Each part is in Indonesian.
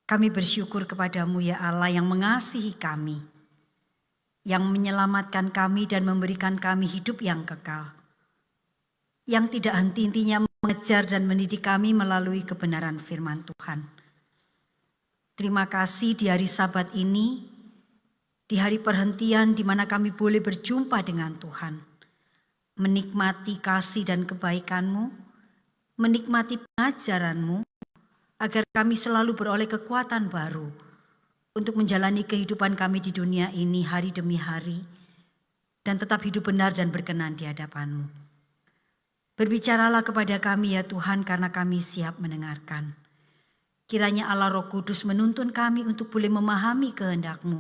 Kami bersyukur kepadamu ya Allah yang mengasihi kami, yang menyelamatkan kami dan memberikan kami hidup yang kekal, yang tidak henti-hentinya mengajar dan mendidik kami melalui kebenaran firman Tuhan. Terima kasih di hari Sabat ini, di hari perhentian di mana kami boleh berjumpa dengan Tuhan, menikmati kasih dan kebaikan-Mu, menikmati pengajaran-Mu, agar kami selalu beroleh kekuatan baru untuk menjalani kehidupan kami di dunia ini hari demi hari dan tetap hidup benar dan berkenan di hadapan-Mu. Berbicaralah kepada kami ya Tuhan, karena kami siap mendengarkan. Kiranya Allah Roh Kudus menuntun kami untuk boleh memahami kehendak-Mu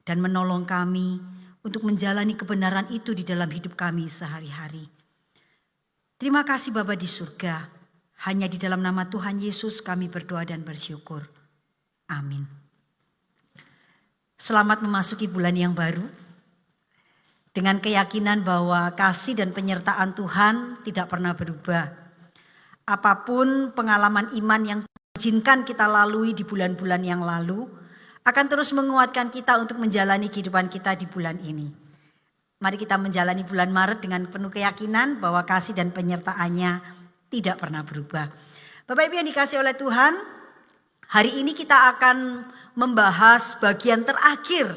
dan menolong kami untuk menjalani kebenaran itu di dalam hidup kami sehari-hari. Terima kasih Bapa di surga. Hanya di dalam nama Tuhan Yesus kami berdoa dan bersyukur. Amin. Selamat memasuki bulan yang baru. Dengan keyakinan bahwa kasih dan penyertaan Tuhan tidak pernah berubah. Apapun pengalaman iman yang diizinkan kita lalui di bulan-bulan yang lalu, akan terus menguatkan kita untuk menjalani kehidupan kita di bulan ini. Mari kita menjalani bulan Maret dengan penuh keyakinan bahwa kasih dan penyertaannya tidak pernah berubah. Bapak Ibu yang dikasihi oleh Tuhan, hari ini kita akan membahas bagian terakhir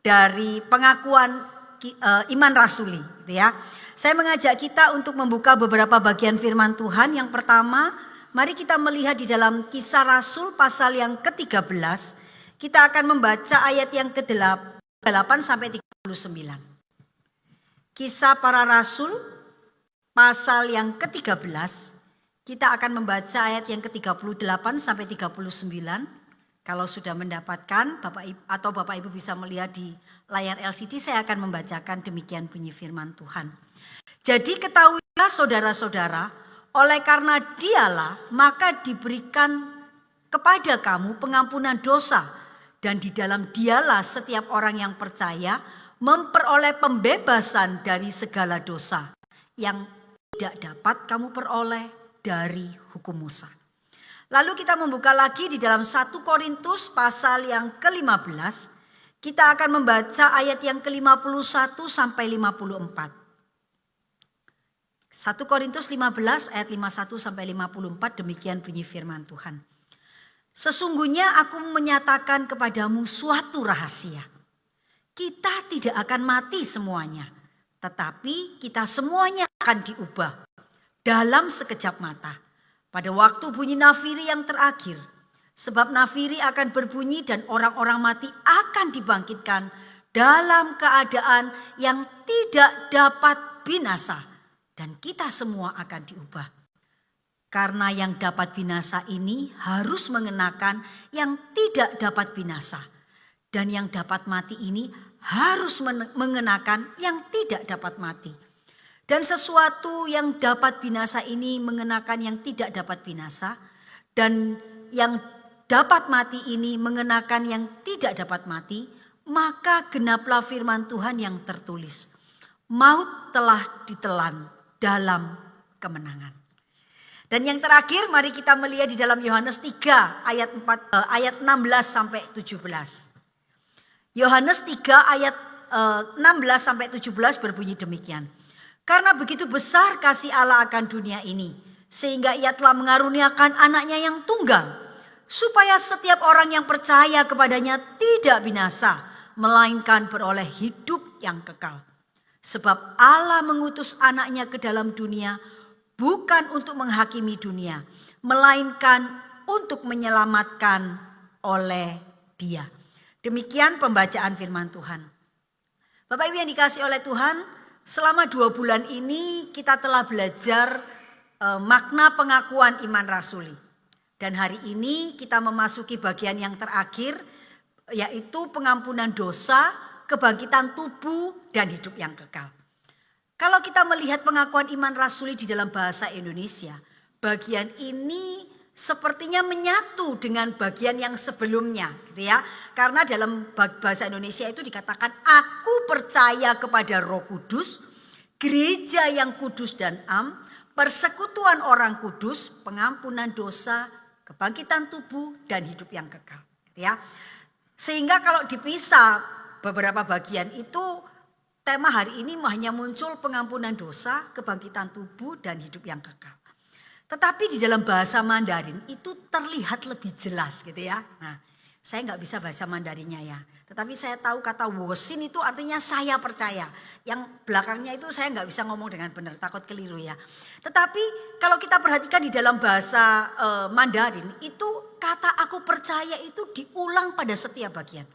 dari pengakuan iman rasuli, gitu ya. Saya mengajak kita untuk membuka beberapa bagian firman Tuhan. Yang pertama, mari kita melihat di dalam Kisah Rasul pasal yang ke-13. Kita akan membaca ayat yang ke-8 sampai 39. Kisah Para Rasul pasal yang ke-13, kita akan membaca ayat yang ke-38 sampai 39. Kalau sudah mendapatkan, Bapak Ibu bisa melihat di layar LCD, saya akan membacakan demikian bunyi firman Tuhan. Jadi ketahuilah saudara-saudara, oleh karena Dialah maka diberikan kepada kamu pengampunan dosa, dan di dalam Dialah setiap orang yang percaya memperoleh pembebasan dari segala dosa yang tidak dapat kamu peroleh dari hukum Musa. Lalu kita membuka lagi di dalam 1 Korintus pasal yang ke-15. Kita akan membaca ayat yang ke-51 sampai 54. 1 Korintus 15 ayat 51 sampai 54, demikian bunyi firman Tuhan. Sesungguhnya aku menyatakan kepadamu suatu rahasia. Kita tidak akan mati semuanya, tetapi kita semuanya akan diubah dalam sekejap mata, pada waktu bunyi nafiri yang terakhir. Sebab nafiri akan berbunyi dan orang-orang mati akan dibangkitkan dalam keadaan yang tidak dapat binasa, dan kita semua akan diubah. Karena yang dapat binasa ini harus mengenakan yang tidak dapat binasa, dan yang dapat mati ini harus mengenakan yang tidak dapat mati. Dan sesuatu yang dapat binasa ini mengenakan yang tidak dapat binasa, dan yang dapat mati ini mengenakan yang tidak dapat mati. Maka genaplah firman Tuhan yang tertulis, maut telah ditelan dalam kemenangan. Dan yang terakhir, mari kita melihat di dalam Yohanes 3 ayat 16 sampai 17. Yohanes 3 ayat 16 sampai 17 berbunyi demikian. Karena begitu besar kasih Allah akan dunia ini, sehingga Ia telah mengaruniakan anaknya yang tunggal, supaya setiap orang yang percaya kepadanya tidak binasa, melainkan beroleh hidup yang kekal. Sebab Allah mengutus anaknya ke dalam dunia, bukan untuk menghakimi dunia, melainkan untuk menyelamatkan oleh Dia. Demikian pembacaan firman Tuhan. Bapak Ibu yang dikasihi oleh Tuhan, selama 2 bulan ini kita telah belajar makna pengakuan iman rasuli. Dan hari ini kita memasuki bagian yang terakhir, yaitu pengampunan dosa, kebangkitan tubuh, dan hidup yang kekal. Kalau kita melihat pengakuan iman rasuli di dalam bahasa Indonesia, bagian ini sepertinya menyatu dengan bagian yang sebelumnya, gitu ya. Karena dalam bahasa Indonesia itu dikatakan, aku percaya kepada Roh Kudus, gereja yang kudus dan am, persekutuan orang kudus, pengampunan dosa, kebangkitan tubuh, dan hidup yang kekal. Ya. Sehingga kalau dipisah beberapa bagian itu, tema hari ini hanya muncul pengampunan dosa, kebangkitan tubuh, dan hidup yang kekal. Tetapi di dalam bahasa Mandarin itu terlihat lebih jelas gitu ya. Nah, saya nggak bisa bahasa Mandarinnya ya. Tetapi saya tahu kata wosin itu artinya saya percaya. Yang belakangnya itu saya nggak bisa ngomong dengan benar, takut keliru ya. Tetapi kalau kita perhatikan di dalam bahasa Mandarin itu kata aku percaya itu diulang pada setiap bagian.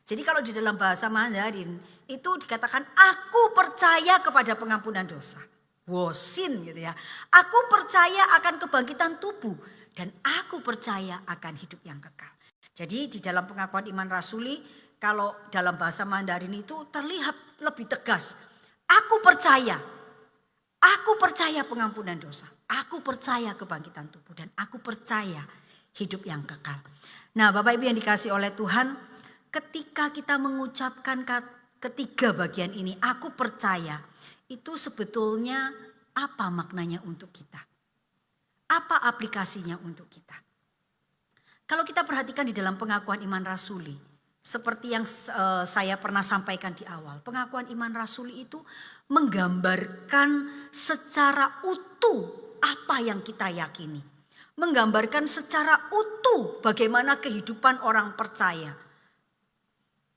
Jadi kalau di dalam bahasa Mandarin itu dikatakan aku percaya kepada pengampunan dosa. Wosin gitu ya. Aku percaya akan kebangkitan tubuh dan aku percaya akan hidup yang kekal. Jadi di dalam pengakuan iman rasuli, kalau dalam bahasa Mandarin itu terlihat lebih tegas. Aku percaya pengampunan dosa. Aku percaya kebangkitan tubuh dan aku percaya hidup yang kekal. Nah Bapak Ibu yang dikasih oleh Tuhan, ketika kita mengucapkan ketiga bagian ini, aku percaya, itu sebetulnya apa maknanya untuk kita? Apa aplikasinya untuk kita? Kalau kita perhatikan di dalam pengakuan iman rasuli, seperti yang saya pernah sampaikan di awal, pengakuan iman rasuli itu menggambarkan secara utuh apa yang kita yakini. Menggambarkan secara utuh bagaimana kehidupan orang percaya.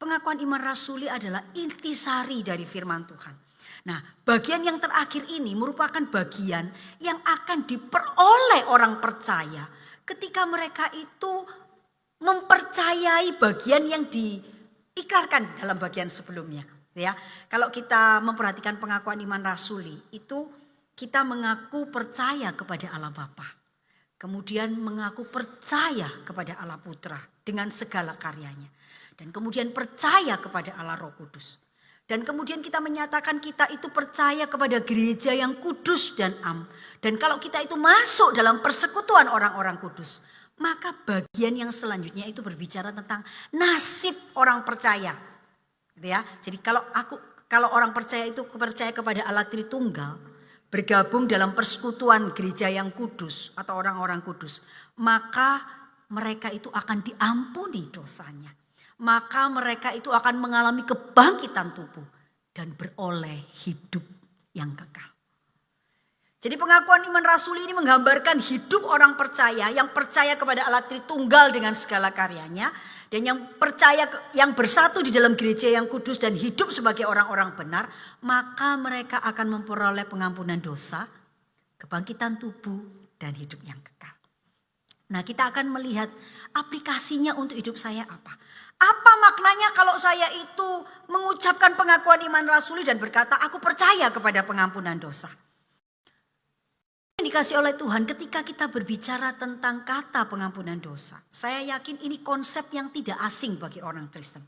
Pengakuan iman rasuli adalah intisari dari firman Tuhan. Nah, bagian yang terakhir ini merupakan bagian yang akan diperoleh orang percaya ketika mereka itu mempercayai bagian yang diikrarkan dalam bagian sebelumnya. Ya, kalau kita memperhatikan pengakuan iman rasuli itu kita mengaku percaya kepada Allah Bapa, kemudian mengaku percaya kepada Allah Putra dengan segala karyanya, dan kemudian percaya kepada Allah Roh Kudus. Dan kemudian kita menyatakan kita itu percaya kepada gereja yang kudus dan am. Dan kalau kita itu masuk dalam persekutuan orang-orang kudus, maka bagian yang selanjutnya itu berbicara tentang nasib orang percaya. Gitu ya. Jadi kalau orang percaya itu percaya kepada Allah Tritunggal, bergabung dalam persekutuan gereja yang kudus atau orang-orang kudus, maka mereka itu akan diampuni dosanya. Maka mereka itu akan mengalami kebangkitan tubuh dan beroleh hidup yang kekal. Jadi pengakuan iman rasuli ini menggambarkan hidup orang percaya yang percaya kepada Allah Tritunggal dengan segala karyanya, dan yang bersatu di dalam gereja yang kudus dan hidup sebagai orang-orang benar, maka mereka akan memperoleh pengampunan dosa, kebangkitan tubuh, dan hidup yang kekal. Nah, kita akan melihat aplikasinya untuk hidup saya apa. Apa maknanya kalau saya itu mengucapkan pengakuan iman rasuli dan berkata aku percaya kepada pengampunan dosa. Yang dikasih oleh Tuhan ketika kita berbicara tentang kata pengampunan dosa, saya yakin ini konsep yang tidak asing bagi orang Kristen.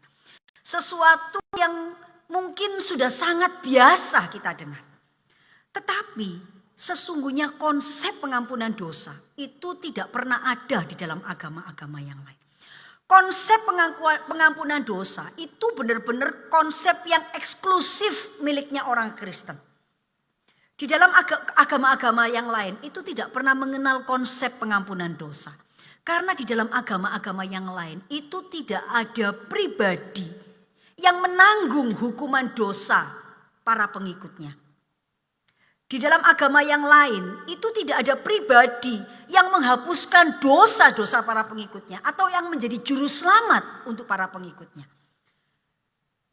Sesuatu yang mungkin sudah sangat biasa kita dengar. Tetapi sesungguhnya konsep pengampunan dosa itu tidak pernah ada di dalam agama-agama yang lain. Konsep pengampunan dosa itu benar-benar konsep yang eksklusif miliknya orang Kristen. Di dalam agama-agama yang lain itu tidak pernah mengenal konsep pengampunan dosa. Karena di dalam agama-agama yang lain itu tidak ada pribadi yang menanggung hukuman dosa para pengikutnya. Di dalam agama yang lain itu tidak ada pribadi yang menghapuskan dosa-dosa para pengikutnya atau yang menjadi juru selamat untuk para pengikutnya.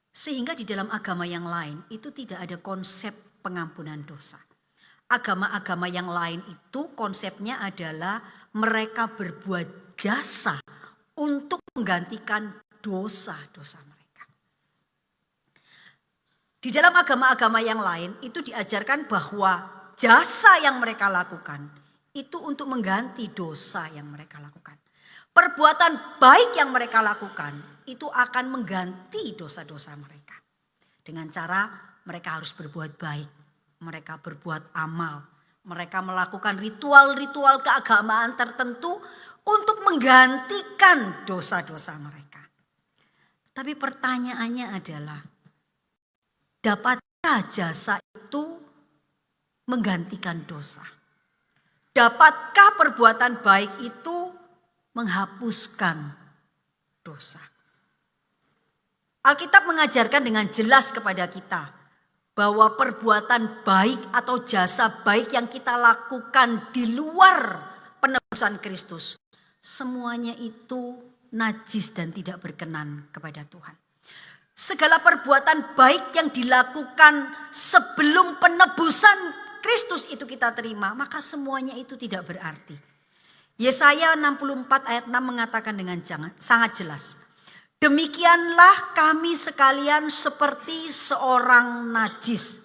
Sehingga di dalam agama yang lain itu tidak ada konsep pengampunan dosa. Agama-agama yang lain itu konsepnya adalah mereka berbuat jasa untuk menggantikan dosa-dosa mereka. Di dalam agama-agama yang lain itu diajarkan bahwa jasa yang mereka lakukan itu untuk mengganti dosa yang mereka lakukan. Perbuatan baik yang mereka lakukan itu akan mengganti dosa-dosa mereka. Dengan cara mereka harus berbuat baik, mereka berbuat amal, mereka melakukan ritual-ritual keagamaan tertentu untuk menggantikan dosa-dosa mereka. Tapi pertanyaannya adalah, dapatkah jasa itu menggantikan dosa? Dapatkah perbuatan baik itu menghapuskan dosa. Alkitab mengajarkan dengan jelas kepada kita bahwa perbuatan baik atau jasa baik yang kita lakukan di luar penebusan Kristus, semuanya itu najis dan tidak berkenan kepada Tuhan. Segala perbuatan baik yang dilakukan sebelum penebusan Kristus itu kita terima, maka semuanya itu tidak berarti. Yesaya 64 ayat 6 mengatakan dengan sangat jelas. Demikianlah kami sekalian seperti seorang najis.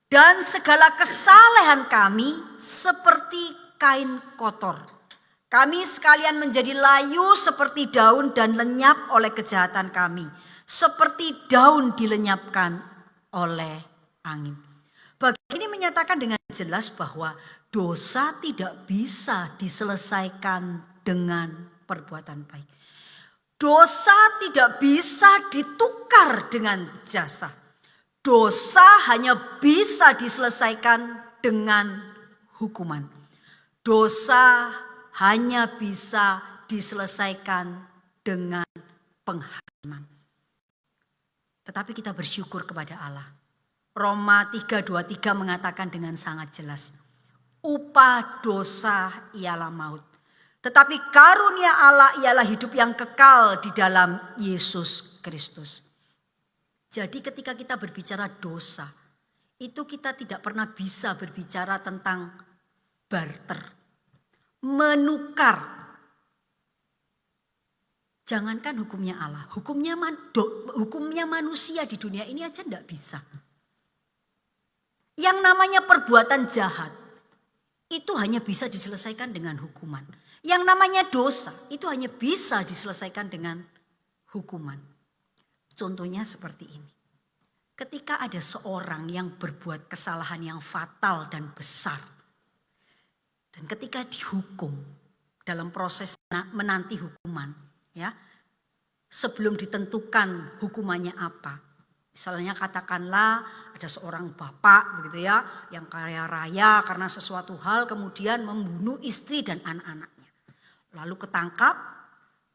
Dan segala kesalehan kami seperti kain kotor. Kami sekalian menjadi layu seperti daun dan lenyap oleh kejahatan kami. Seperti daun dilenyapkan oleh angin. Bagian ini menyatakan dengan jelas bahwa dosa tidak bisa diselesaikan dengan perbuatan baik. Dosa tidak bisa ditukar dengan jasa. Dosa hanya bisa diselesaikan dengan hukuman. Dosa hanya bisa diselesaikan dengan penghakiman. Tetapi kita bersyukur kepada Allah. Roma 3:23 mengatakan dengan sangat jelas. Upah dosa ialah maut. Tetapi karunia Allah ialah hidup yang kekal di dalam Yesus Kristus. Jadi ketika kita berbicara dosa, itu kita tidak pernah bisa berbicara tentang barter, menukar. Jangankan hukumnya Allah, hukumnya manusia di dunia ini aja tidak bisa. Yang namanya perbuatan jahat, itu hanya bisa diselesaikan dengan hukuman. Yang namanya dosa, itu hanya bisa diselesaikan dengan hukuman. Contohnya seperti ini. Ketika ada seorang yang berbuat kesalahan yang fatal dan besar. Dan ketika dihukum dalam proses menanti hukuman. Ya, sebelum ditentukan hukumannya apa. Misalnya katakanlah ada seorang bapak begitu ya, yang kaya raya karena sesuatu hal kemudian membunuh istri dan anak-anaknya. Lalu ketangkap,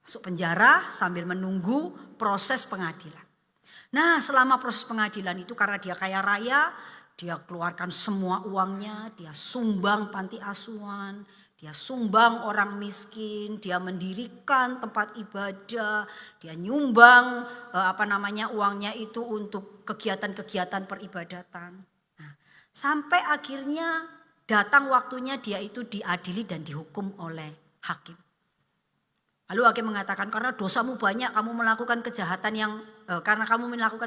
masuk penjara sambil menunggu proses pengadilan. Nah, selama proses pengadilan itu karena dia kaya raya, dia keluarkan semua uangnya, dia sumbang panti asuhan, dia sumbang orang miskin, dia mendirikan tempat ibadah, dia nyumbang uangnya itu untuk kegiatan-kegiatan peribadatan. Nah, sampai akhirnya datang waktunya dia itu diadili dan dihukum oleh hakim. Lalu hakim mengatakan karena dosamu banyak, kamu melakukan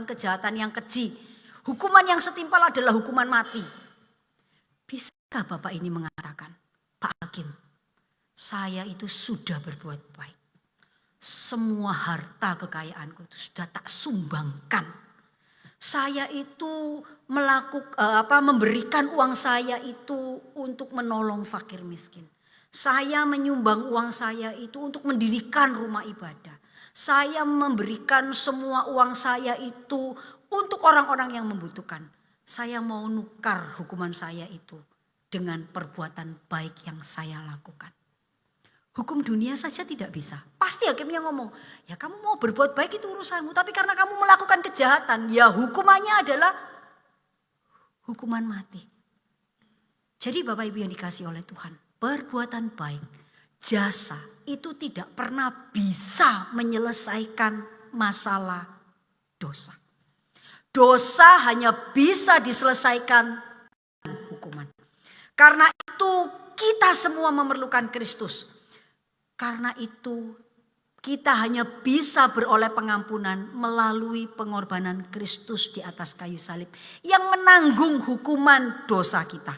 kejahatan yang keji. Hukuman yang setimpal adalah hukuman mati. Bisakah Bapak ini mengatakan, Pak Hakim, saya itu sudah berbuat baik. Semua harta kekayaanku itu sudah tak sumbangkan. Saya itu memberikan uang saya itu untuk menolong fakir miskin. Saya menyumbang uang saya itu untuk mendirikan rumah ibadah. Saya memberikan semua uang saya itu untuk orang-orang yang membutuhkan. Saya mau nukar hukuman saya itu dengan perbuatan baik yang saya lakukan. Hukum dunia saja tidak bisa. Pasti hakimnya ngomong, ya kamu mau berbuat baik itu urusanmu. Tapi karena kamu melakukan kejahatan, ya hukumannya adalah hukuman mati. Jadi Bapak Ibu yang dikasihi oleh Tuhan, perbuatan baik, jasa itu tidak pernah bisa menyelesaikan masalah dosa. Dosa hanya bisa diselesaikan dengan hukuman. Karena itu kita semua memerlukan Kristus. Karena itu kita hanya bisa beroleh pengampunan melalui pengorbanan Kristus di atas kayu salib. Yang menanggung hukuman dosa kita.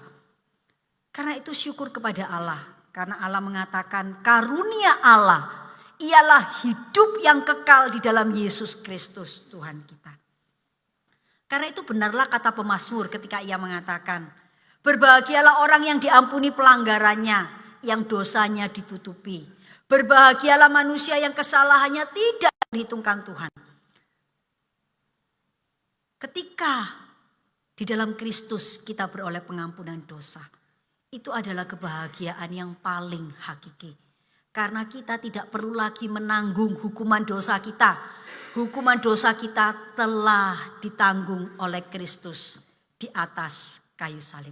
Karena itu syukur kepada Allah. Karena Allah mengatakan karunia Allah ialah hidup yang kekal di dalam Yesus Kristus Tuhan kita. Karena itu benarlah kata pemazmur ketika ia mengatakan, berbahagialah orang yang diampuni pelanggarannya, yang dosanya ditutupi. Berbahagialah manusia yang kesalahannya tidak diperhitungkan Tuhan. Ketika di dalam Kristus kita beroleh pengampunan dosa, itu adalah kebahagiaan yang paling hakiki. Karena kita tidak perlu lagi menanggung hukuman dosa kita. Hukuman dosa kita telah ditanggung oleh Kristus di atas kayu salib.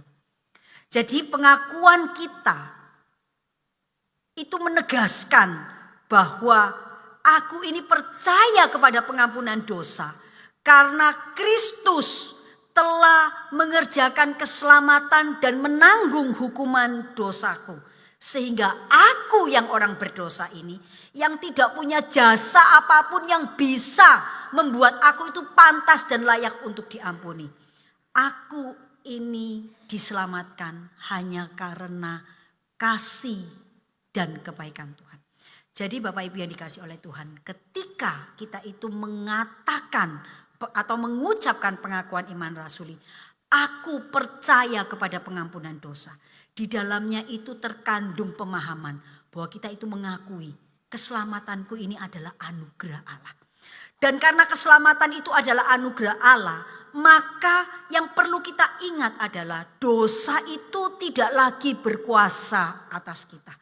Jadi pengakuan kita itu menegaskan bahwa aku ini percaya kepada pengampunan dosa. Karena Kristus telah mengerjakan keselamatan dan menanggung hukuman dosaku. Sehingga aku yang orang berdosa ini, yang tidak punya jasa apapun yang bisa membuat aku itu pantas dan layak untuk diampuni. Aku ini diselamatkan hanya karena kasih dan kebaikan Tuhan. Jadi Bapak Ibu yang dikasih oleh Tuhan, ketika kita itu mengatakan atau mengucapkan pengakuan iman rasuli, aku percaya kepada pengampunan dosa. Di dalamnya itu terkandung pemahaman bahwa kita itu mengakui keselamatanku ini adalah anugerah Allah. Dan karena keselamatan itu adalah anugerah Allah, maka yang perlu kita ingat adalah dosa itu tidak lagi berkuasa atas kita.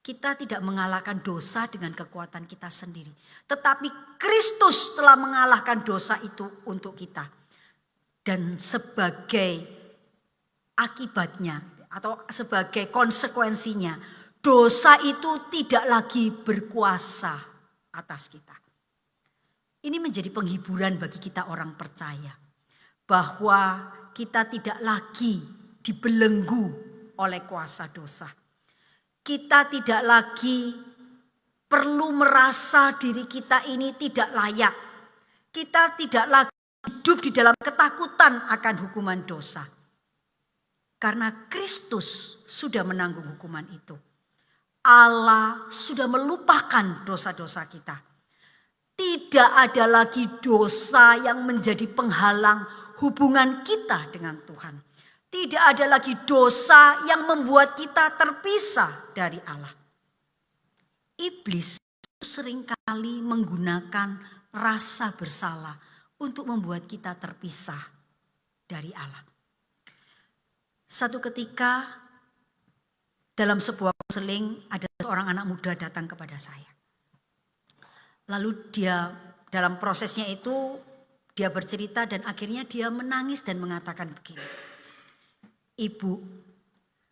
Kita tidak mengalahkan dosa dengan kekuatan kita sendiri. Tetapi Kristus telah mengalahkan dosa itu untuk kita. Dan sebagai akibatnya atau sebagai konsekuensinya, dosa itu tidak lagi berkuasa atas kita. Ini menjadi penghiburan bagi kita orang percaya. Bahwa kita tidak lagi dibelenggu oleh kuasa dosa. Kita tidak lagi perlu merasa diri kita ini tidak layak. Kita tidak lagi hidup di dalam ketakutan akan hukuman dosa. Karena Kristus sudah menanggung hukuman itu. Allah sudah melupakan dosa-dosa kita. Tidak ada lagi dosa yang menjadi penghalang hubungan kita dengan Tuhan. Tidak ada lagi dosa yang membuat kita terpisah dari Allah. Iblis seringkali menggunakan rasa bersalah untuk membuat kita terpisah dari Allah. Satu ketika dalam sebuah konseling ada seorang anak muda datang kepada saya. Lalu dia dalam prosesnya itu dia bercerita dan akhirnya dia menangis dan mengatakan begini. Ibu,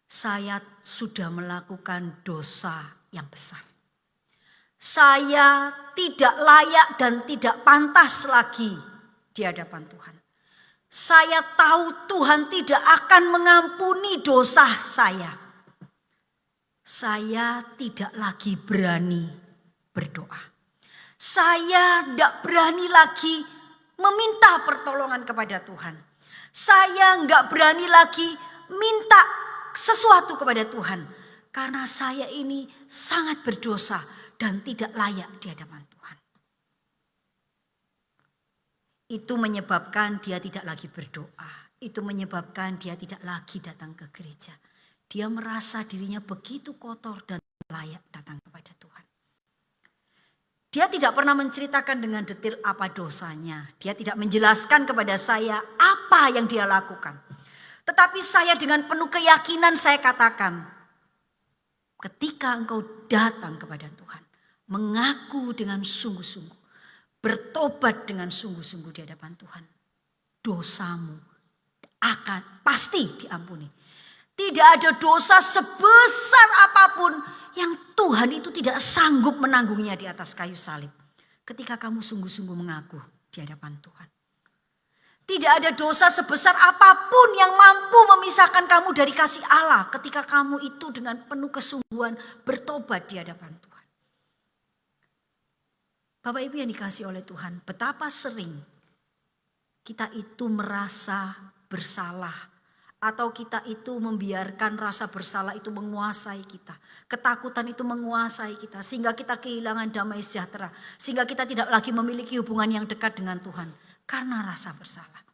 saya sudah melakukan dosa yang besar. Saya tidak layak dan tidak pantas lagi di hadapan Tuhan. Saya tahu Tuhan tidak akan mengampuni dosa saya. Saya tidak lagi berani berdoa. Saya tidak berani lagi meminta pertolongan kepada Tuhan. Saya tidak berani lagi minta sesuatu kepada Tuhan. Karena saya ini sangat berdosa dan tidak layak di hadapan Tuhan. Itu menyebabkan dia tidak lagi berdoa. Itu menyebabkan dia tidak lagi datang ke gereja. Dia merasa dirinya begitu kotor dan layak datang kepada Tuhan. Dia tidak pernah menceritakan dengan detail apa dosanya. Dia tidak menjelaskan kepada saya apa yang dia lakukan. Tetapi saya dengan penuh keyakinan saya katakan, ketika engkau datang kepada Tuhan, mengaku dengan sungguh-sungguh, bertobat dengan sungguh-sungguh di hadapan Tuhan, dosamu akan pasti diampuni. Tidak ada dosa sebesar apapun yang Tuhan itu tidak sanggup menanggungnya di atas kayu salib. Ketika kamu sungguh-sungguh mengaku di hadapan Tuhan. Tidak ada dosa sebesar apapun yang mampu memisahkan kamu dari kasih Allah. Ketika kamu itu dengan penuh kesungguhan bertobat di hadapan Tuhan. Bapak Ibu yang dikasih oleh Tuhan, betapa sering kita itu merasa bersalah. Atau kita itu membiarkan rasa bersalah itu menguasai kita. Ketakutan itu menguasai kita. Sehingga kita kehilangan damai sejahtera. Sehingga kita tidak lagi memiliki hubungan yang dekat dengan Tuhan. Karena rasa bersalah.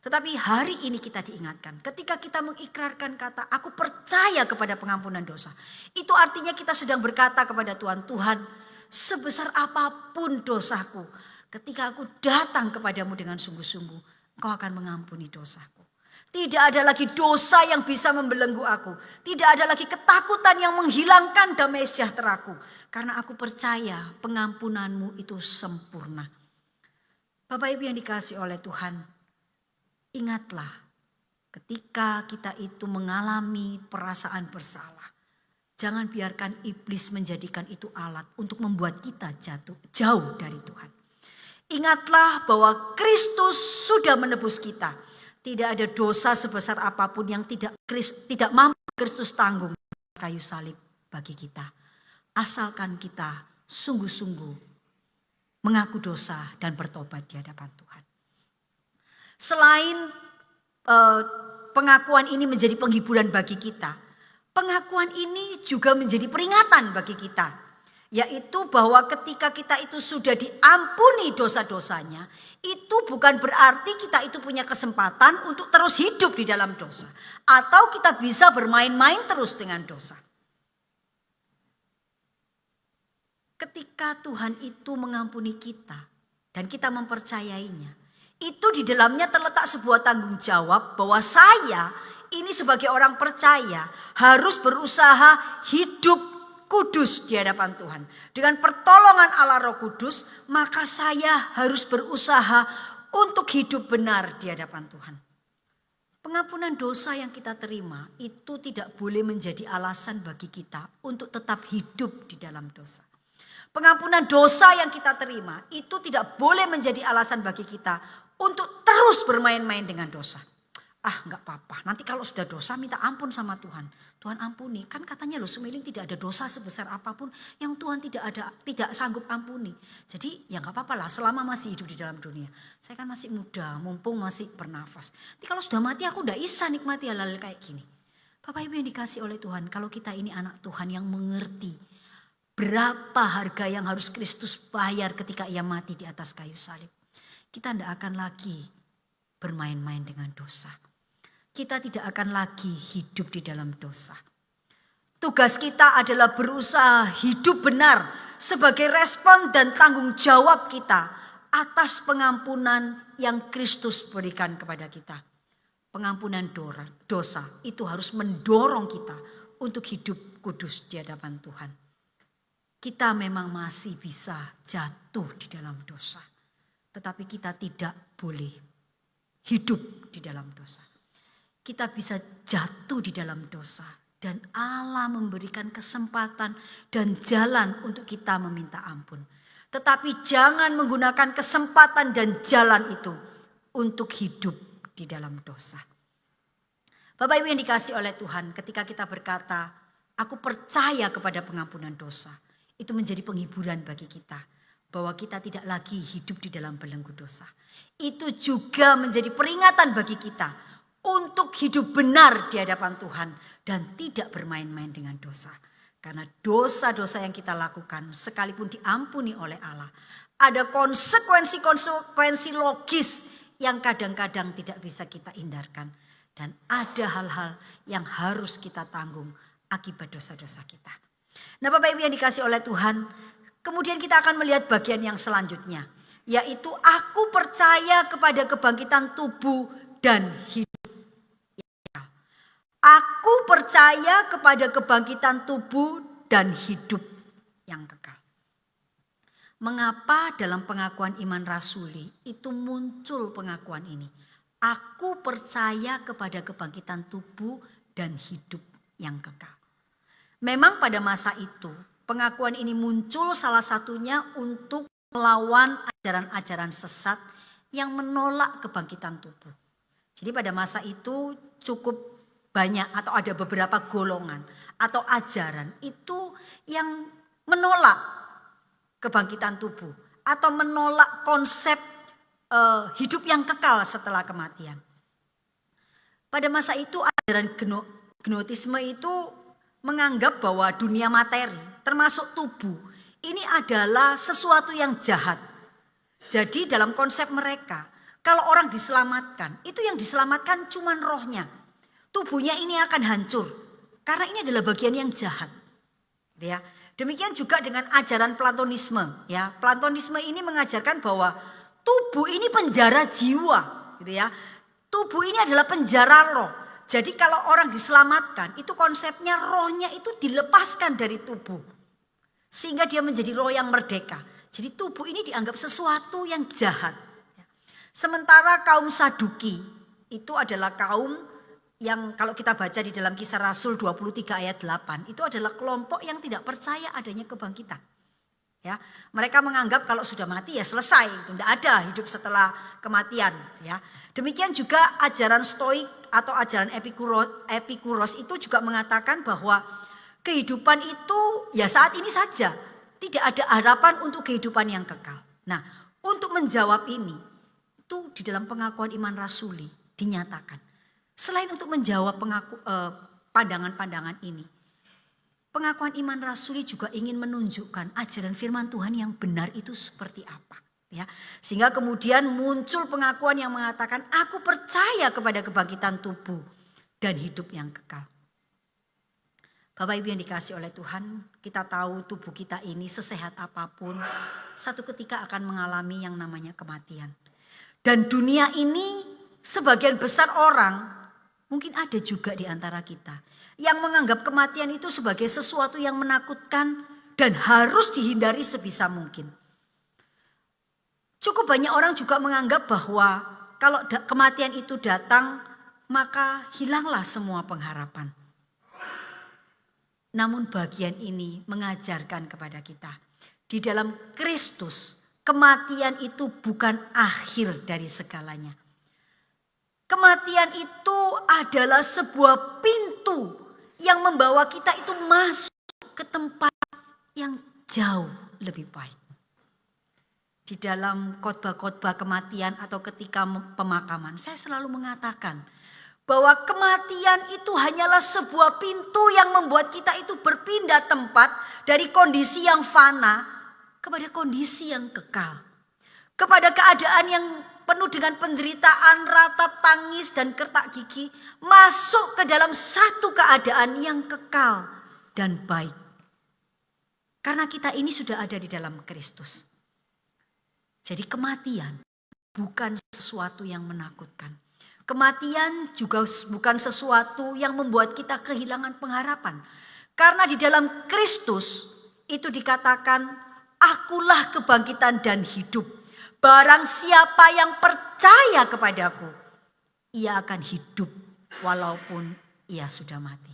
Tetapi hari ini kita diingatkan. Ketika kita mengikrarkan kata, aku percaya kepada pengampunan dosa. Itu artinya kita sedang berkata kepada Tuhan. Tuhan, sebesar apapun dosaku. Ketika aku datang kepadamu dengan sungguh-sungguh. Engkau akan mengampuni dosaku. Tidak ada lagi dosa yang bisa membelenggu aku. Tidak ada lagi ketakutan yang menghilangkan damai sejahteraku. Karena aku percaya pengampunanmu itu sempurna. Bapak Ibu yang dikasihi oleh Tuhan, ingatlah ketika kita itu mengalami perasaan bersalah. Jangan biarkan iblis menjadikan itu alat untuk membuat kita jauh dari Tuhan. Ingatlah bahwa Kristus sudah menebus kita. Tidak ada dosa sebesar apapun yang tidak mampu Kristus tanggung kayu salib bagi kita. Asalkan kita sungguh-sungguh mengaku dosa dan bertobat di hadapan Tuhan. Selain pengakuan ini menjadi penghiburan bagi kita, pengakuan ini juga menjadi peringatan bagi kita. Yaitu bahwa ketika kita itu sudah diampuni dosa-dosanya, itu bukan berarti kita itu punya kesempatan untuk terus hidup di dalam dosa. Atau kita bisa bermain-main terus dengan dosa. Ketika Tuhan itu mengampuni kita dan kita mempercayainya, itu di dalamnya terletak sebuah tanggung jawab bahwa saya ini sebagai orang percaya harus berusaha hidup kudus di hadapan Tuhan. Dengan pertolongan Allah Roh Kudus, maka saya harus berusaha untuk hidup benar di hadapan Tuhan. Pengampunan dosa yang kita terima itu tidak boleh menjadi alasan bagi kita untuk tetap hidup di dalam dosa. Pengampunan dosa yang kita terima itu tidak boleh menjadi alasan bagi kita untuk terus bermain-main dengan dosa. Enggak apa-apa, nanti kalau sudah dosa minta ampun sama Tuhan. Tuhan ampuni, kan katanya loh Sumiling tidak ada dosa sebesar apapun yang Tuhan tidak sanggup ampuni. Jadi ya enggak apa-apa lah selama masih hidup di dalam dunia. Saya kan masih muda, mumpung masih bernafas. Nanti kalau sudah mati aku udah bisa nikmati hal-hal kayak gini. Bapak Ibu yang dikasih oleh Tuhan, kalau kita ini anak Tuhan yang mengerti berapa harga yang harus Kristus bayar ketika ia mati di atas kayu salib. Kita tidak akan lagi bermain-main dengan dosa. Kita tidak akan lagi hidup di dalam dosa. Tugas kita adalah berusaha hidup benar sebagai respon dan tanggung jawab kita atas pengampunan yang Kristus berikan kepada kita. Pengampunan dosa itu harus mendorong kita untuk hidup kudus di hadapan Tuhan. Kita memang masih bisa jatuh di dalam dosa, tetapi kita tidak boleh hidup di dalam dosa. Kita bisa jatuh di dalam dosa dan Allah memberikan kesempatan dan jalan untuk kita meminta ampun. Tetapi jangan menggunakan kesempatan dan jalan itu untuk hidup di dalam dosa. Bapak Ibu yang dikasih oleh Tuhan, ketika kita berkata, aku percaya kepada pengampunan dosa, itu menjadi penghiburan bagi kita. Bahwa kita tidak lagi hidup di dalam belenggu dosa. Itu juga menjadi peringatan bagi kita untuk hidup benar di hadapan Tuhan dan tidak bermain-main dengan dosa. Karena dosa-dosa yang kita lakukan sekalipun diampuni oleh Allah, ada konsekuensi-konsekuensi logis yang kadang-kadang tidak bisa kita hindarkan. Dan ada hal-hal yang harus kita tanggung akibat dosa-dosa kita. Nah Bapak Ibu yang dikasih oleh Tuhan, kemudian kita akan melihat bagian yang selanjutnya. Yaitu aku percaya kepada kebangkitan tubuh dan hidup. Aku percaya kepada kebangkitan tubuh dan hidup yang kekal. Mengapa dalam pengakuan iman rasuli itu muncul pengakuan ini? Aku percaya kepada kebangkitan tubuh dan hidup yang kekal. Memang pada masa itu pengakuan ini muncul salah satunya untuk melawan ajaran-ajaran sesat yang menolak kebangkitan tubuh. Jadi pada masa itu cukup banyak atau ada beberapa golongan atau ajaran itu yang menolak kebangkitan tubuh atau menolak konsep hidup yang kekal setelah kematian. Pada masa itu ajaran gnotisme itu menganggap bahwa dunia materi termasuk tubuh ini adalah sesuatu yang jahat. Jadi dalam konsep mereka kalau orang diselamatkan itu yang diselamatkan cuma rohnya. Tubuhnya ini akan hancur karena ini adalah bagian yang jahat. Ya. Demikian juga dengan ajaran Platonisme. Ya. Platonisme ini mengajarkan bahwa tubuh ini penjara jiwa. Gitu ya. Tubuh ini adalah penjara roh. Jadi kalau orang diselamatkan, itu konsepnya rohnya itu dilepaskan dari tubuh. Sehingga dia menjadi roh yang merdeka. Jadi tubuh ini dianggap sesuatu yang jahat. Sementara kaum Saduki itu adalah kaum yang kalau kita baca di dalam Kisah Rasul 23 ayat 8. Itu adalah kelompok yang tidak percaya adanya kebangkitan. Ya, mereka menganggap kalau sudah mati ya selesai, itu tidak ada hidup setelah kematian. Ya, demikian juga ajaran Stoik atau ajaran Epikuros itu juga mengatakan bahwa kehidupan itu ya saat ini saja, tidak ada harapan untuk kehidupan yang kekal. Nah, untuk menjawab ini, itu di dalam pengakuan iman rasuli dinyatakan. Selain untuk menjawab pandangan-pandangan ini, pengakuan iman rasuli juga ingin menunjukkan ajaran firman Tuhan yang benar itu seperti apa. Ya, sehingga kemudian muncul pengakuan yang mengatakan aku percaya kepada kebangkitan tubuh dan hidup yang kekal. Bapak Ibu yang dikasihi oleh Tuhan, kita tahu tubuh kita ini sesehat apapun satu ketika akan mengalami yang namanya kematian. Dan dunia ini sebagian besar orang, mungkin ada juga di antara kita yang menganggap kematian itu sebagai sesuatu yang menakutkan dan harus dihindari sebisa mungkin. Cukup banyak orang juga menganggap bahwa kalau kematian itu datang, maka hilanglah semua pengharapan. Namun bagian ini mengajarkan kepada kita, di dalam Kristus, kematian itu bukan akhir dari segalanya. Kematian itu adalah sebuah pintu yang membawa kita itu masuk ke tempat yang jauh lebih baik. Di dalam khotbah-khotbah kematian atau ketika pemakaman, saya selalu mengatakan bahwa kematian itu hanyalah sebuah pintu yang membuat kita itu berpindah tempat dari kondisi yang fana kepada kondisi yang kekal. Kepada keadaan yang penuh dengan penderitaan, ratap tangis dan kertak gigi, masuk ke dalam satu keadaan yang kekal dan baik. Karena kita ini sudah ada di dalam Kristus. Jadi kematian bukan sesuatu yang menakutkan. Kematian juga bukan sesuatu yang membuat kita kehilangan pengharapan. Karena di dalam Kristus itu dikatakan, akulah kebangkitan dan hidup. Barang siapa yang percaya kepadaku, ia akan hidup walaupun ia sudah mati.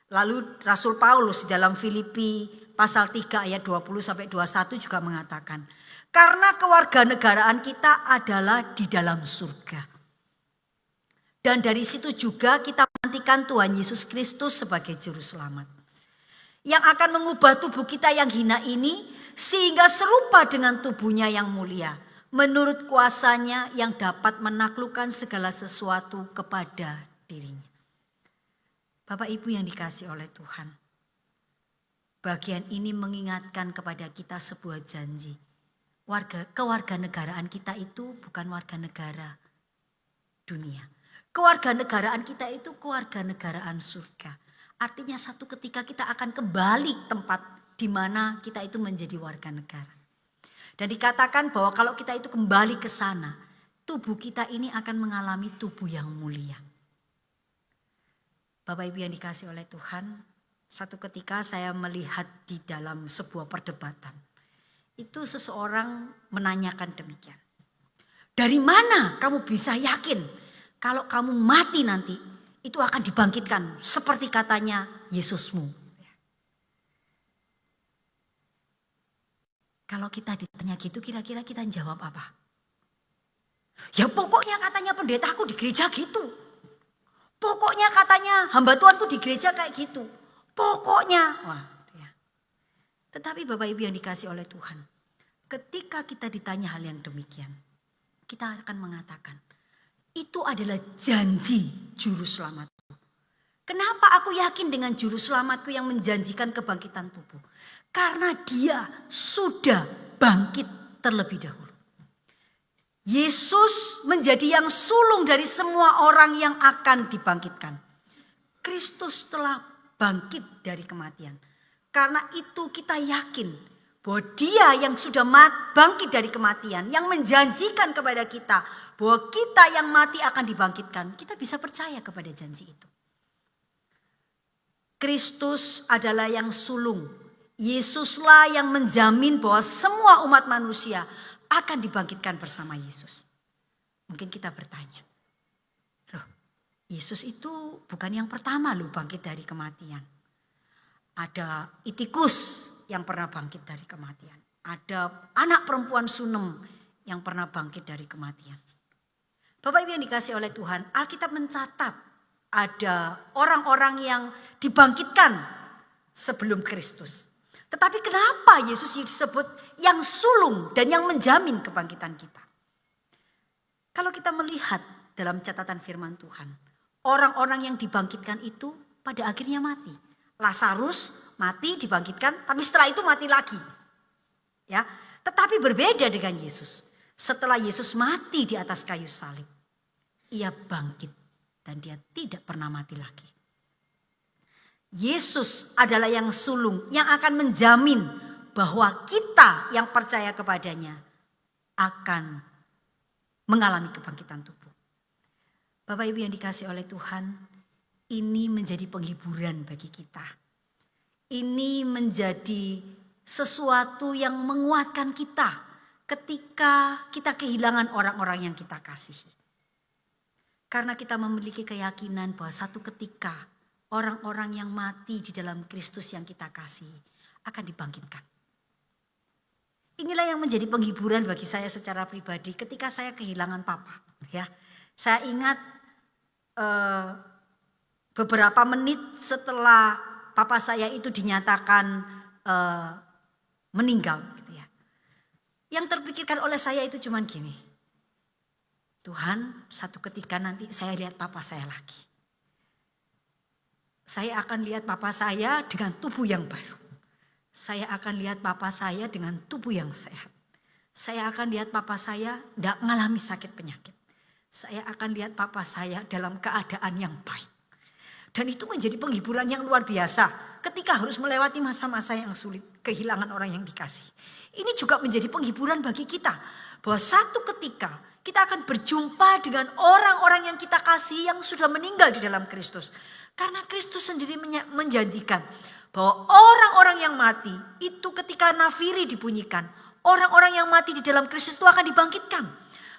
Lalu Rasul Paulus di dalam Filipi pasal 3 ayat 20-21 juga mengatakan, karena kewarganegaraan kita adalah di dalam surga. Dan dari situ juga kita menantikan Tuhan Yesus Kristus sebagai juru selamat. Yang akan mengubah tubuh kita yang hina ini sehingga serupa dengan tubuhnya yang mulia. Menurut kuasanya yang dapat menaklukkan segala sesuatu kepada dirinya. Bapak Ibu yang dikasihi oleh Tuhan. Bagian ini mengingatkan kepada kita sebuah janji. Kewarganegaraan kita itu bukan warga negara dunia. Kewarganegaraan kita itu kewarganegaraan surga. Artinya satu ketika kita akan kembali tempat di mana kita itu menjadi warga negara. Dan dikatakan bahwa kalau kita itu kembali ke sana, tubuh kita ini akan mengalami tubuh yang mulia. Bapak Ibu yang dikasihi oleh Tuhan, satu ketika saya melihat di dalam sebuah perdebatan. Itu seseorang menanyakan demikian. Dari mana kamu bisa yakin kalau kamu mati nanti itu akan dibangkitkan seperti katanya Yesusmu? Kalau kita ditanya gitu kira-kira kita jawab apa? Ya pokoknya katanya pendetaku di gereja gitu. Pokoknya katanya hamba Tuhanku di gereja kayak gitu. Pokoknya. Wah, ya. Tetapi Bapak Ibu yang dikasihi oleh Tuhan. Ketika kita ditanya hal yang demikian. Kita akan mengatakan. Itu adalah janji juru selamatku. Kenapa aku yakin dengan juru selamatku yang menjanjikan kebangkitan tubuh? Karena dia sudah bangkit terlebih dahulu. Yesus menjadi yang sulung dari semua orang yang akan dibangkitkan. Kristus telah bangkit dari kematian. Karena itu kita yakin bahwa Dia yang sudah bangkit dari kematian, yang menjanjikan kepada kita bahwa kita yang mati akan dibangkitkan, kita bisa percaya kepada janji itu. Kristus adalah yang sulung. Yesuslah yang menjamin bahwa semua umat manusia akan dibangkitkan bersama Yesus. Mungkin kita bertanya, loh, Yesus itu bukan yang pertama loh bangkit dari kematian. Ada Itikus yang pernah bangkit dari kematian. Ada anak perempuan Sunem yang pernah bangkit dari kematian. Bapak Ibu yang dikasih oleh Tuhan, Alkitab mencatat ada orang-orang yang dibangkitkan sebelum Kristus. Tetapi kenapa Yesus disebut yang sulung dan yang menjamin kebangkitan kita? Kalau kita melihat dalam catatan firman Tuhan, orang-orang yang dibangkitkan itu pada akhirnya mati. Lazarus mati, dibangkitkan, tapi setelah itu mati lagi. Ya, tetapi berbeda dengan Yesus. Setelah Yesus mati di atas kayu salib, Ia bangkit dan Dia tidak pernah mati lagi. Yesus adalah yang sulung yang akan menjamin bahwa kita yang percaya kepadanya akan mengalami kebangkitan tubuh. Bapak Ibu yang dikasih oleh Tuhan, ini menjadi penghiburan bagi kita. Ini menjadi sesuatu yang menguatkan kita ketika kita kehilangan orang-orang yang kita kasihi. Karena kita memiliki keyakinan bahwa satu ketika orang-orang yang mati di dalam Kristus yang kita kasihi akan dibangkitkan. Inilah yang menjadi penghiburan bagi saya secara pribadi ketika saya kehilangan papa. Ya, saya ingat beberapa menit setelah papa saya itu dinyatakan meninggal. Gitu ya. Yang terpikirkan oleh saya itu cuman gini. Tuhan, satu ketika nanti saya lihat papa saya lagi. Saya akan lihat papa saya dengan tubuh yang baru. Saya akan lihat papa saya dengan tubuh yang sehat. Saya akan lihat papa saya tidak mengalami sakit penyakit. Saya akan lihat papa saya dalam keadaan yang baik. Dan itu menjadi penghiburan yang luar biasa ketika harus melewati masa-masa yang sulit, kehilangan orang yang dikasih. Ini juga menjadi penghiburan bagi kita bahwa satu ketika kita akan berjumpa dengan orang-orang yang kita kasih yang sudah meninggal di dalam Kristus. Karena Kristus sendiri menjanjikan bahwa orang-orang yang mati itu ketika nafiri dibunyikan, orang-orang yang mati di dalam Kristus itu akan dibangkitkan.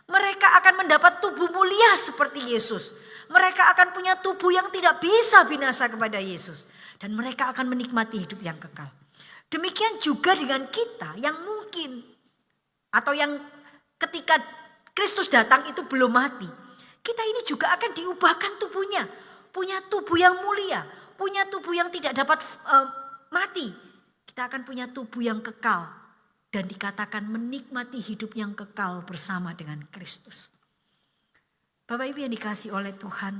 Mereka akan mendapat tubuh mulia seperti Yesus. Mereka akan punya tubuh yang tidak bisa binasa kepada Yesus. Dan mereka akan menikmati hidup yang kekal. Demikian juga dengan kita yang mungkin atau yang ketika Kristus datang itu belum mati. Kita ini juga akan diubahkan tubuhnya. Punya tubuh yang mulia. Punya tubuh yang tidak dapat mati. Kita akan punya tubuh yang kekal. Dan dikatakan menikmati hidup yang kekal bersama dengan Kristus. Bapak Ibu yang dikasih oleh Tuhan.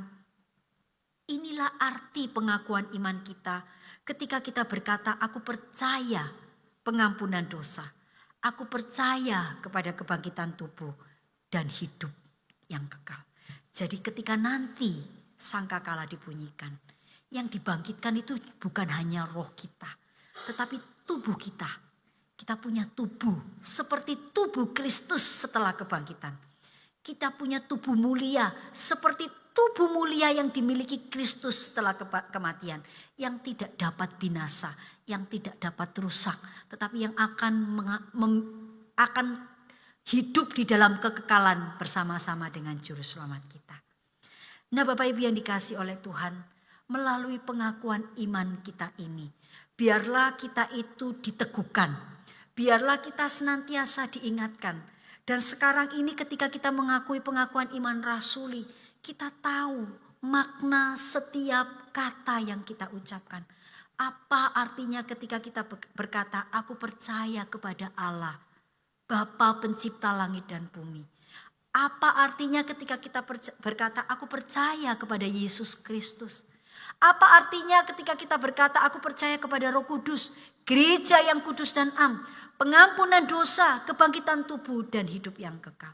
Inilah arti pengakuan iman kita. Ketika kita berkata aku percaya pengampunan dosa. Aku percaya kepada kebangkitan tubuh dan hidup yang kekal. Jadi ketika nanti sangkakala dibunyikan. Yang dibangkitkan itu bukan hanya roh kita. Tetapi tubuh kita. Kita punya tubuh seperti tubuh Kristus setelah kebangkitan. Kita punya tubuh mulia seperti tubuh mulia yang dimiliki Kristus setelah kematian. Yang tidak dapat binasa, yang tidak dapat rusak. Tetapi yang akan hidup di dalam kekekalan bersama-sama dengan Juru Selamat kita. Nah Bapak Ibu yang dikasih oleh Tuhan, melalui pengakuan iman kita ini, biarlah kita itu diteguhkan, biarlah kita senantiasa diingatkan. Dan sekarang ini ketika kita mengakui pengakuan iman rasuli, kita tahu makna setiap kata yang kita ucapkan. Apa artinya ketika kita berkata, aku percaya kepada Allah, Bapa pencipta langit dan bumi. Apa artinya ketika kita berkata, aku percaya kepada Yesus Kristus. Apa artinya ketika kita berkata, aku percaya kepada Roh Kudus, gereja yang kudus dan am, pengampunan dosa, kebangkitan tubuh, dan hidup yang kekal.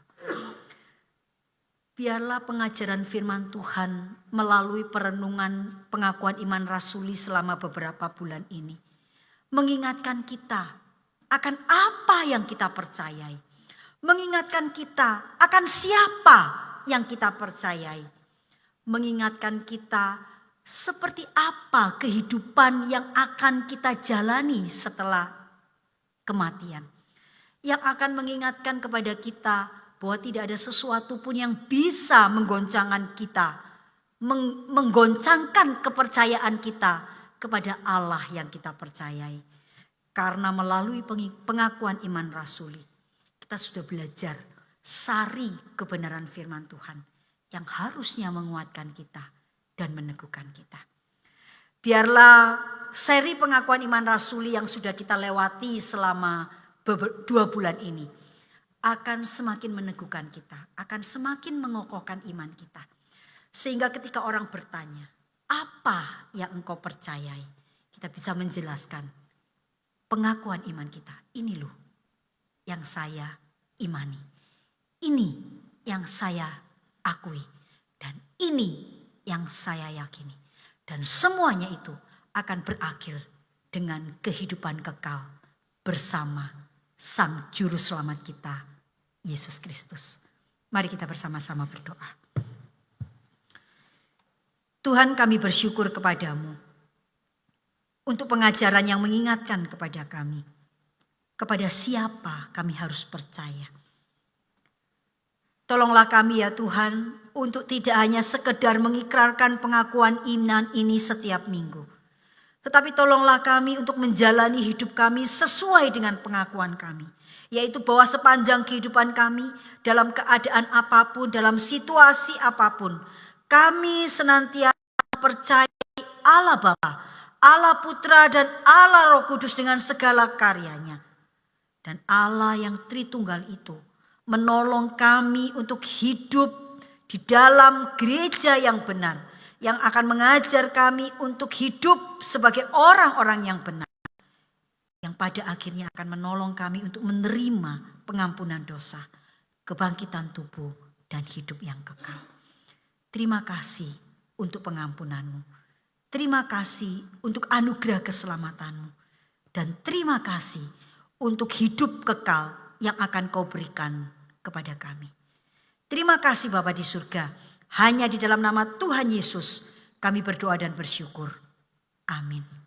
Biarlah pengajaran firman Tuhan melalui perenungan pengakuan iman rasuli selama beberapa bulan ini mengingatkan kita akan apa yang kita percayai. Mengingatkan kita akan siapa yang kita percayai. Mengingatkan kita seperti apa kehidupan yang akan kita jalani setelah kematian. Yang akan mengingatkan kepada kita bahwa tidak ada sesuatu pun yang bisa menggoncangkan kita. Menggoncangkan kepercayaan kita kepada Allah yang kita percayai. Karena melalui pengakuan iman rasuli, kita sudah belajar sari kebenaran firman Tuhan yang harusnya menguatkan kita dan meneguhkan kita. Biarlah seri pengakuan iman rasuli yang sudah kita lewati selama 2 bulan ini akan semakin meneguhkan kita, akan semakin mengokohkan iman kita. Sehingga ketika orang bertanya, apa yang engkau percayai? Kita bisa menjelaskan pengakuan iman kita. Ini loh yang saya imani. Ini yang saya akui. Dan ini yang saya yakini. Dan semuanya itu akan berakhir dengan kehidupan kekal bersama Sang Juru Selamat kita, Yesus Kristus. Mari kita bersama-sama berdoa. Tuhan, kami bersyukur kepadamu untuk pengajaran yang mengingatkan kepada kami. Kepada siapa kami harus percaya. Tolonglah kami ya Tuhan untuk tidak hanya sekedar mengikrarkan pengakuan iman ini setiap minggu. Tetapi tolonglah kami untuk menjalani hidup kami sesuai dengan pengakuan kami. Yaitu bahwa sepanjang kehidupan kami dalam keadaan apapun, dalam situasi apapun. Kami senantiasa percaya Allah Bapa, Allah Putra dan Allah Roh Kudus dengan segala karyanya. Dan Allah yang Tritunggal itu menolong kami untuk hidup di dalam gereja yang benar. Yang akan mengajar kami untuk hidup sebagai orang-orang yang benar. Yang pada akhirnya akan menolong kami untuk menerima pengampunan dosa, kebangkitan tubuh dan hidup yang kekal. Terima kasih untuk pengampunanmu. Terima kasih untuk anugerah keselamatanmu. Dan terima kasih untuk hidup kekal yang akan kau berikan kepada kami. Terima kasih Bapa di surga. Hanya di dalam nama Tuhan Yesus kami berdoa dan bersyukur. Amin.